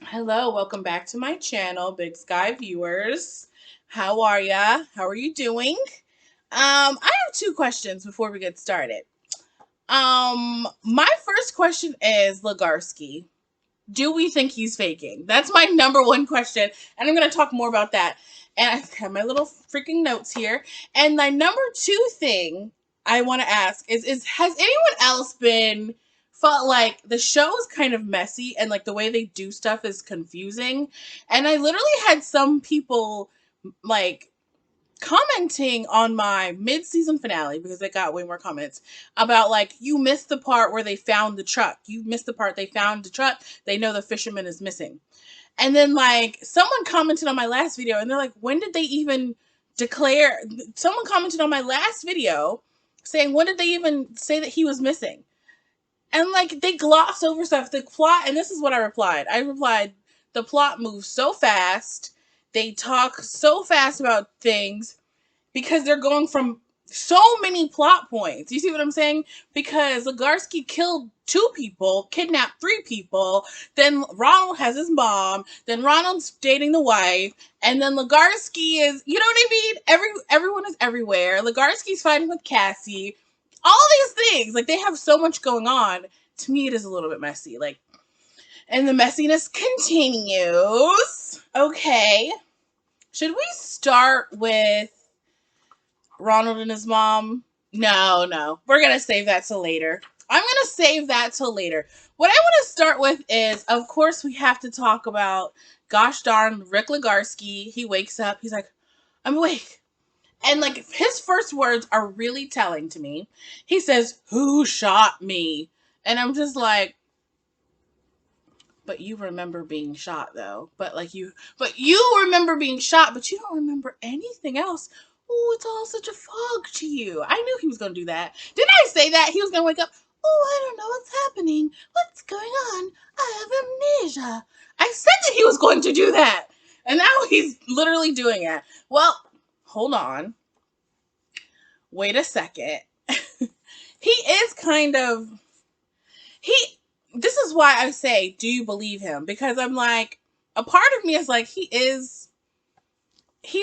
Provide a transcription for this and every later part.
Hello, welcome back to my channel, Big Sky viewers. How are ya? How are you doing? I have two questions before we get started. My first question is Legarski. Do we think he's faking? That's my number one question, and I'm gonna talk more about that. And I have my little freaking notes here. And my number two thing I want to ask is has anyone else been felt like the show is kind of messy and like the way they do stuff is confusing? And I literally had some people like commenting on my mid-season finale because it got way more comments about like, you missed the part where they found the truck, you missed the part they found the truck, they know the fisherman is missing. And then like someone commented on my last video and they're like, when did they even declare, someone commented on my last video saying, when did they even say that he was missing? And like they gloss over stuff, the plot. And this is what I replied, the plot moves so fast, they talk so fast about things because they're going from so many plot points. You see what I'm saying? Because Legarski killed 2 people, kidnapped 3 people, then Ronald has his mom, then Ronald's dating the wife, and then Legarski is, you know what I mean? Everyone is everywhere. Legarski's fighting with Cassie. All these things, like they have so much going on. To me, it is a little bit messy. Like, and the messiness continues. Okay. Should we start with Ronald and his mom? No. We're going to save that till later. I'm going to save that till later. What I want to start with is, of course, we have to talk about, gosh darn, Rick Legarski. He wakes up. He's like, I'm awake. And like his first words are really telling to me. He says, who shot me? And I'm just like, but you remember being shot though. But you remember being shot, but you don't remember anything else. Oh, it's all such a fog to you. I knew he was going to do that. Didn't I say that? He was going to wake up. Oh, I don't know what's happening. What's going on? I have amnesia. I said that he was going to do that. And now he's literally doing it. Well, hold on. Wait a second. He is kind of, he, this is why I say, do you believe him? Because I'm like, a part of me is like, he's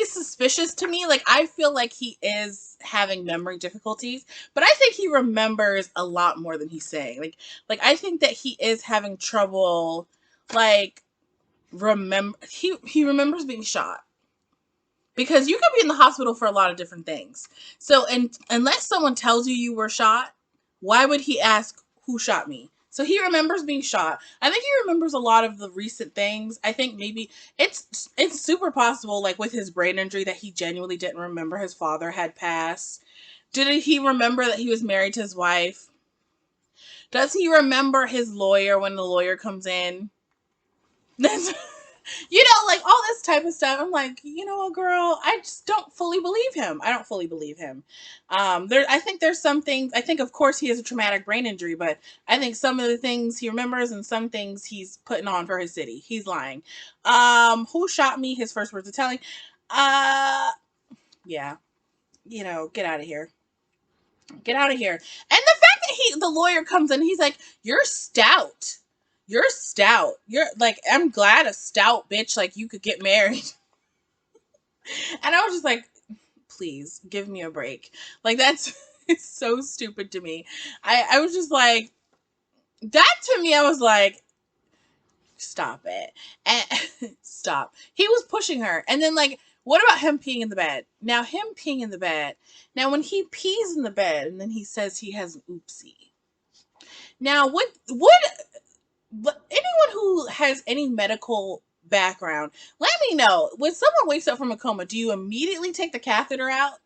suspicious to me. Like, I feel like he is having memory difficulties, but I think he remembers a lot more than he's saying. Like I think that he is having trouble, like, he remembers being shot. Because you could be in the hospital for a lot of different things. So, and unless someone tells you you were shot, why would he ask who shot me? So he remembers being shot. I think he remembers a lot of the recent things. I think maybe it's super possible, like with his brain injury, that he genuinely didn't remember his father had passed. Did he remember that he was married to his wife? Does he remember his lawyer when the lawyer comes in? That's like all this type of stuff. I'm like, you know what, girl, I just don't fully believe him. I don't fully believe him. I think there's some things, I think of course he has a traumatic brain injury, but I think some of the things he remembers and some things he's putting on for his city. He's lying. Who shot me? His first words of telling. Yeah, get out of here. Get out of here. And the fact that the lawyer comes in, he's like, you're stout. You're stout. You're like, I'm glad a stout bitch like you could get married. And I was just like, please give me a break. Like, that's it's so stupid to me. I was just like, that to me, I was like, stop it. And stop. He was pushing her. And then like, what about him peeing in the bed? Now him peeing in the bed. Now when he pees in the bed and then he says he has an oopsie. Now anyone who has any medical background, let me know. When someone wakes up from a coma, do you immediately take the catheter out?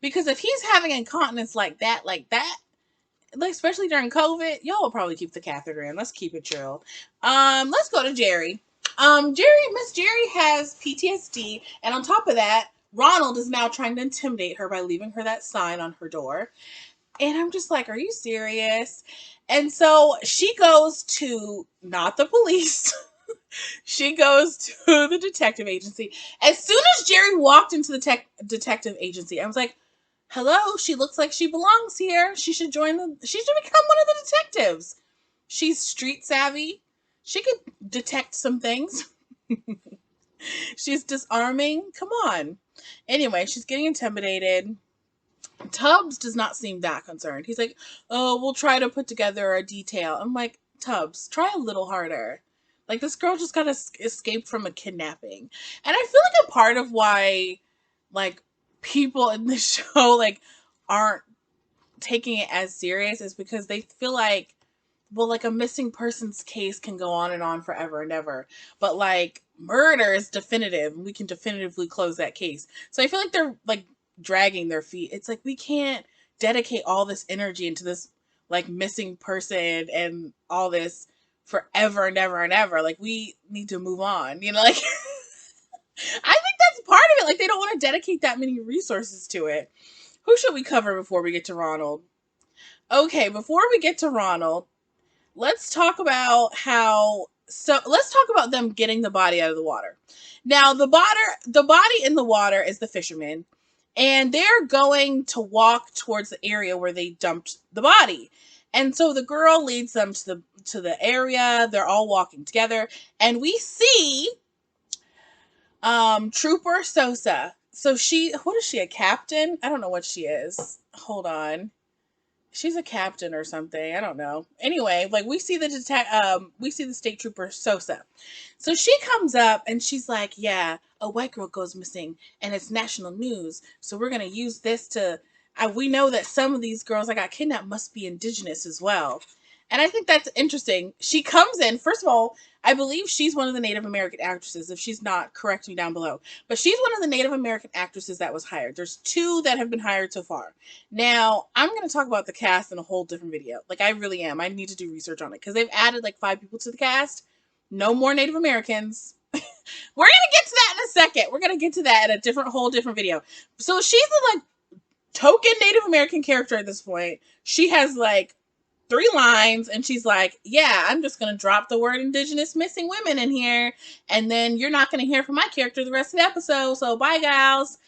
Because if he's having incontinence like that, like especially during COVID, y'all will probably keep the catheter in. Let's keep it real. Let's go to Jerry. Miss Jerry has PTSD, and on top of that, Ronald is now trying to intimidate her by leaving her that sign on her door. And I'm just like, are you serious? And so she goes to, not the police, she goes to the detective agency. As soon as Jerry walked into the detective agency, I was like, hello, she looks like she belongs here. She should become one of the detectives. She's street savvy. She could detect some things. She's disarming. Come on. Anyway, she's getting intimidated. Tubbs does not seem that concerned. He's like, oh, we'll try to put together a detail. I'm like, Tubbs, try a little harder. Like, this girl just got escaped from a kidnapping. And I feel like a part of why, like, people in this show, like, aren't taking it as serious is because they feel like, well, like, a missing persons case can go on and on forever and ever. But, like, murder is definitive, and we can definitively close that case. So I feel like they're, like, dragging their feet. It's like, we can't dedicate all this energy into this, like, missing person and all this forever and ever and ever. Like, we need to move on, you know? Like, I think that's part of it. Like, they don't want to dedicate that many resources to it. Who should we cover before we get to Ronald? Okay, before we get to Ronald, let's talk about let's talk about them getting the body out of the water. Now, the body in the water is the fisherman, and they're going to walk towards the area where they dumped the body. And so the girl leads them to the area. They're all walking together, and we see Trooper Sosa. So what is she, a captain? I don't know what she is. Hold on. She's a captain or something. I don't know. Anyway, like, we see the state trooper Sosa. So she comes up and she's like, yeah, a white girl goes missing and it's national news. So we're going to use this to, we know that some of these girls that got kidnapped must be indigenous as well. And I think that's interesting. She comes in, first of all, I believe she's one of the Native American actresses. If she's not, correct me down below. But she's one of the Native American actresses that was hired. There's 2 that have been hired so far. Now, I'm going to talk about the cast in a whole different video. Like, I really am. I need to do research on it. Because they've added, like, 5 people to the cast. No more Native Americans. We're going to get to that in a second. We're going to get to that in a whole different video. So she's the, like, token Native American character at this point. She has, like, 3 lines, and she's like, yeah, I'm just going to drop the word indigenous missing women in here, and then you're not going to hear from my character the rest of the episode, so bye, gals.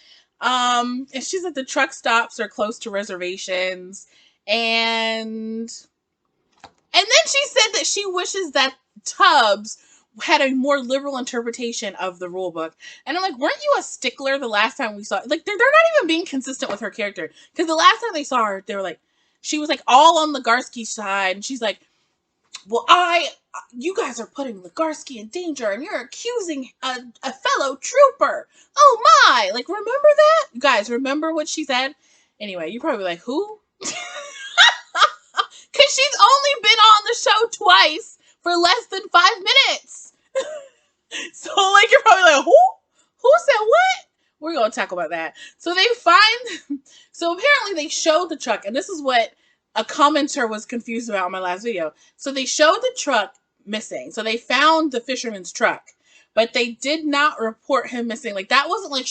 And she's at the truck stops or close to reservations, and then she said that she wishes that Tubbs had a more liberal interpretation of the rule book. And I'm like, weren't you a stickler the last time we saw it? Like, they're not even being consistent with her character, because the last time they saw her, they were like, she was, like, all on Legarski's side, and she's like, well, you guys are putting Legarski in danger, and you're accusing a fellow trooper. Oh, my. Like, remember that? You guys, remember what she said? Anyway, you're probably like, who? Because she's only been on the show twice for less than 5 minutes. So, like, you're probably like, who? Who said what? We're going to talk about that. So apparently they showed the truck, and this is what a commenter was confused about in my last video. So they showed the truck missing. So they found the fisherman's truck, but they did not report him missing. Like, that wasn't, like,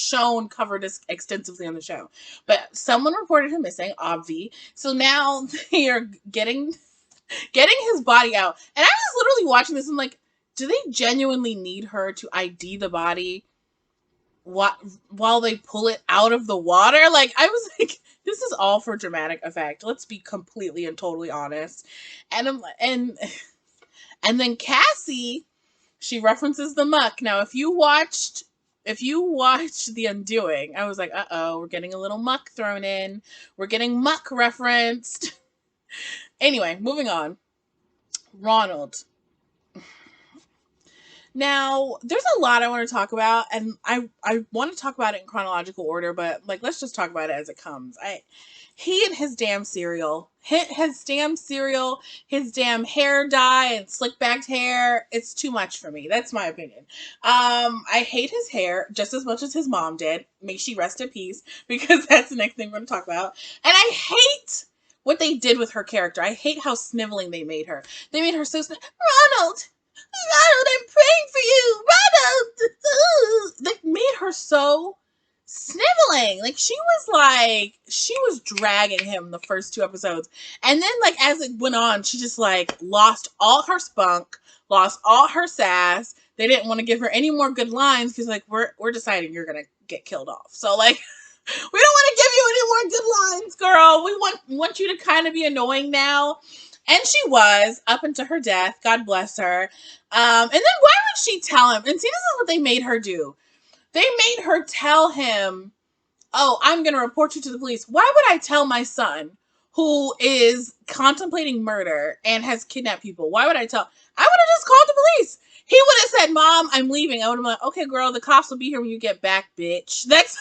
covered as extensively on the show. But someone reported him missing, obvi. So now they are getting his body out. And I was literally watching this and like, do they genuinely need her to ID the body while they pull it out of the water? Like, I was like, this is all for dramatic effect. Let's be completely and totally honest. And then Cassie, she references the muck. Now, if you watched The Undoing, I was like, uh-oh, we're getting a little muck thrown in. We're getting muck referenced. Anyway, moving on. Ronald. Now, there's a lot I want to talk about, and I want to talk about it in chronological order, but, like, let's just talk about it as it comes. He and his damn cereal. His damn hair dye and slick backed hair. It's too much for me. That's my opinion. I hate his hair just as much as his mom did. May she rest in peace, because that's the next thing we're going to talk about. And I hate what they did with her character. I hate how sniveling they made her. They made her so Ronald, I'm praying for you, Ronald. They made her so sniveling. Like, she was dragging him the first 2 episodes. And then, like, as it went on, she just, like, lost all her spunk, lost all her sass. They didn't want to give her any more good lines because, like, we're deciding you're going to get killed off. So, like, we don't want to give you any more good lines, girl. We want you to kind of be annoying now. And she was, up until her death. God bless her. And then why would she tell him? And see, this is what they made her do. They made her tell him, oh, I'm going to report you to the police. Why would I tell my son, who is contemplating murder and has kidnapped people? Why would I tell? I would have just called the police. He would have said, Mom, I'm leaving. I would have been like, okay, girl, the cops will be here when you get back, bitch. That's...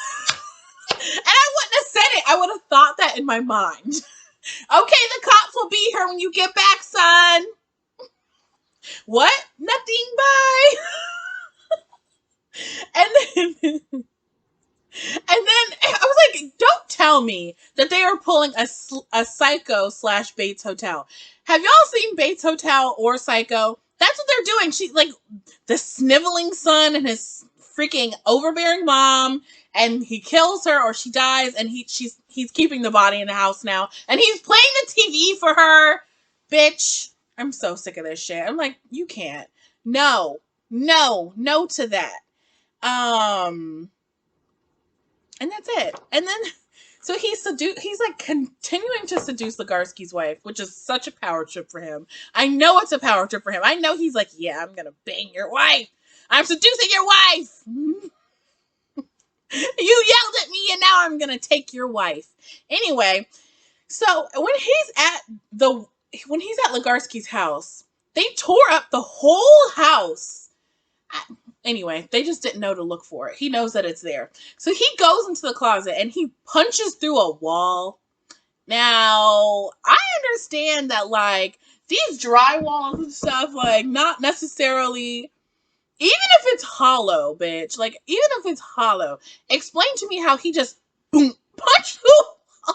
And I wouldn't have said it. I would have thought that in my mind. Okay, the cops will be here when you get back, son. What? Nothing, bye. And then I was like, don't tell me that they are pulling a Psycho / Bates Hotel. Have y'all seen Bates Hotel or Psycho? That's what they're doing. She's like the sniveling son and his freaking overbearing mom, and he kills her or she dies, and he's keeping the body in the house now, and he's playing the TV for her. Bitch, I'm so sick of this shit. I'm like, you can't. No to that. And that's it. And then, so he's like continuing to seduce Legarski's wife, which is such a power trip for him. I know it's a power trip for him. I know he's like, yeah, I'm gonna bang your wife. I'm seducing your wife. You yelled at me and now I'm gonna take your wife. Anyway, so when he's at Legarski's house, they tore up the whole house. Anyway, they just didn't know to look for it. He knows that it's there. So he goes into the closet and he punches through a wall. Now, I understand that, like, these drywalls and stuff, like, not necessarily, even if it's hollow, bitch, like, even if it's hollow, explain to me how he just, boom, punch through,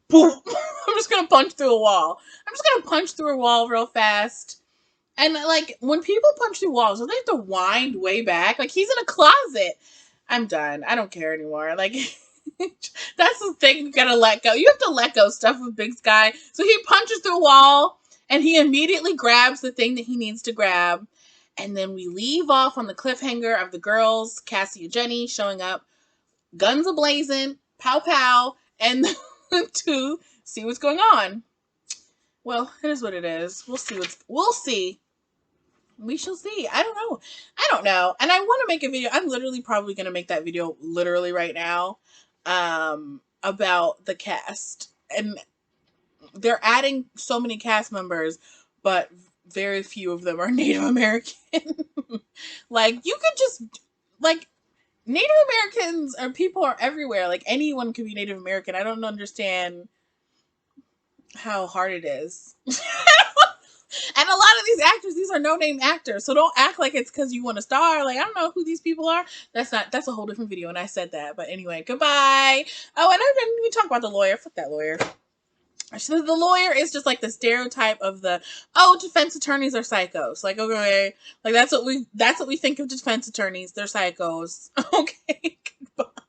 boom, I'm just gonna punch through a wall. I'm just gonna punch through a wall real fast. And, like, when people punch through walls, don't they have to wind way back? Like, he's in a closet. I'm done. I don't care anymore. Like, that's the thing you gotta let go. You have to let go stuff with Big Sky. So he punches through a wall, and he immediately grabs the thing that he needs to grab. And then we leave off on the cliffhanger of the girls, Cassie and Jenny, showing up, guns a-blazing, pow-pow, and to see what's going on. Well, it is what it is. We'll see. We shall see. I don't know. And I want to make a video. I'm literally probably going to make that video literally right now about the cast. And they're adding so many cast members, but very few of them are Native American. Like, you could just, like, Native Americans or people are everywhere. Like, anyone could be Native American. I don't understand how hard it is. And a lot of these actors, these are no-name actors, so don't act like it's because you want a star. Like, I don't know who these people are. That's a whole different video, and I said that. But anyway, goodbye. Oh, and I didn't even talk about the lawyer. Fuck that lawyer. So the lawyer is just like the stereotype of the, oh, defense attorneys are psychos. Like, okay, like that's what we think of defense attorneys. They're psychos. Okay, goodbye.